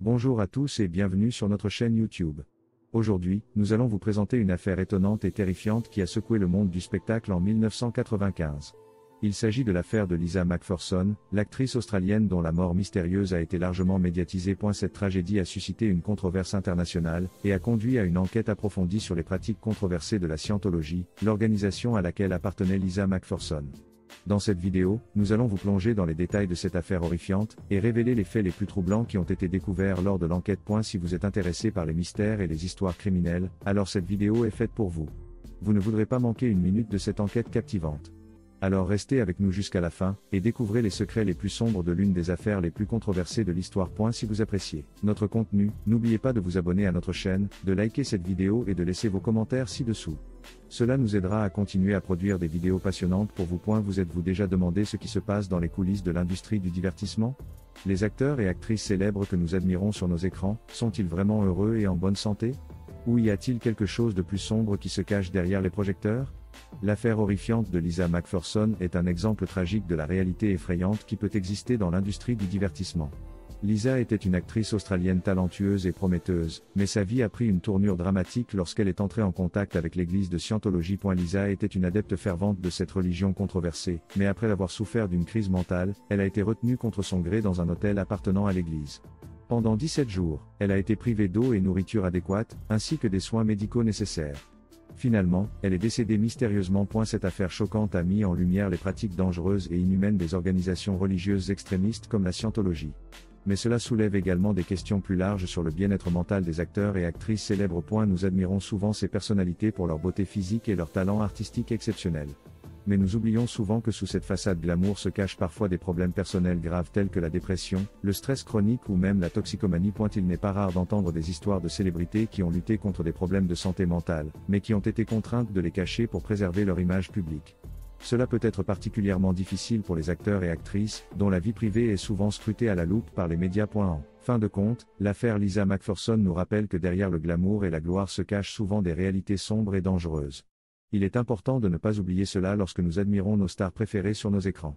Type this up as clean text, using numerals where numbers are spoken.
Bonjour à tous et bienvenue sur notre chaîne YouTube. Aujourd'hui, nous allons vous présenter une affaire étonnante et terrifiante qui a secoué le monde du spectacle en 1995. Il s'agit de l'affaire de Lisa McPherson, l'actrice australienne dont la mort mystérieuse a été largement médiatisée. Cette tragédie a suscité une controverse internationale, et a conduit à une enquête approfondie sur les pratiques controversées de la Scientology, l'organisation à laquelle appartenait Lisa McPherson. Dans cette vidéo, nous allons vous plonger dans les détails de cette affaire horrifiante, et révéler les faits les plus troublants qui ont été découverts lors de l'enquête. Si vous êtes intéressé par les mystères et les histoires criminelles, alors cette vidéo est faite pour vous. Vous ne voudrez pas manquer une minute de cette enquête captivante. Alors restez avec nous jusqu'à la fin, et découvrez les secrets les plus sombres de l'une des affaires les plus controversées de l'histoire. Si vous appréciez notre contenu, n'oubliez pas de vous abonner à notre chaîne, de liker cette vidéo et de laisser vos commentaires ci-dessous. Cela nous aidera à continuer à produire des vidéos passionnantes pour vous. Vous êtes-vous déjà demandé ce qui se passe dans les coulisses de l'industrie du divertissement? Les acteurs et actrices célèbres que nous admirons sur nos écrans, sont-ils vraiment heureux et en bonne santé? Ou y a-t-il quelque chose de plus sombre qui se cache derrière les projecteurs? L'affaire horrifiante de Lisa McPherson est un exemple tragique de la réalité effrayante qui peut exister dans l'industrie du divertissement. Lisa était une actrice australienne talentueuse et prometteuse, mais sa vie a pris une tournure dramatique lorsqu'elle est entrée en contact avec l'église de Scientology. Lisa était une adepte fervente de cette religion controversée, mais après avoir souffert d'une crise mentale, elle a été retenue contre son gré dans un hôtel appartenant à l'église. Pendant 17 jours, elle a été privée d'eau et nourriture adéquate, ainsi que des soins médicaux nécessaires. Finalement, elle est décédée mystérieusement. Cette affaire choquante a mis en lumière les pratiques dangereuses et inhumaines des organisations religieuses extrémistes comme la Scientology. Mais cela soulève également des questions plus larges sur le bien-être mental des acteurs et actrices célèbres. Nous admirons souvent ces personnalités pour leur beauté physique et leur talent artistique exceptionnel. Mais nous oublions souvent que sous cette façade glamour se cachent parfois des problèmes personnels graves tels que la dépression, le stress chronique ou même la toxicomanie. Il n'est pas rare d'entendre des histoires de célébrités qui ont lutté contre des problèmes de santé mentale, mais qui ont été contraintes de les cacher pour préserver leur image publique. Cela peut être particulièrement difficile pour les acteurs et actrices, dont la vie privée est souvent scrutée à la loupe par les médias. En fin de compte, l'affaire Lisa McPherson nous rappelle que derrière le glamour et la gloire se cachent souvent des réalités sombres et dangereuses. Il est important de ne pas oublier cela lorsque nous admirons nos stars préférées sur nos écrans.